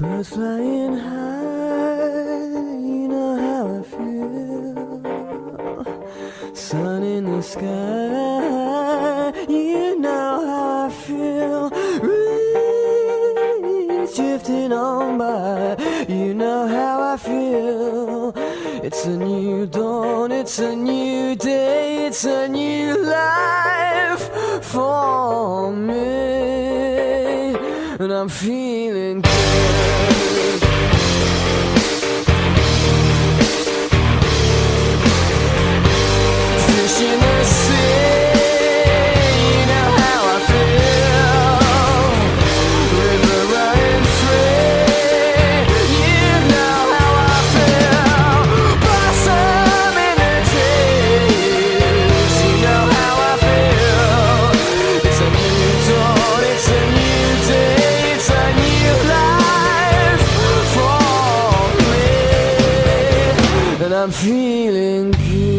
Birds flying high, you know how I feel. Sun in the sky, you know how I feel. Breeze drifting on by, you know how I feel. It's a new dawn, it's a new day, it's a new life for me, and I'm feeling good. Fish in the sea, you know how I feel. River running free, you know how I feel. Blossom in the trees, you know how I feel. It's a new dawn, it's a new day, it's a new life for me, and I'm feeling good.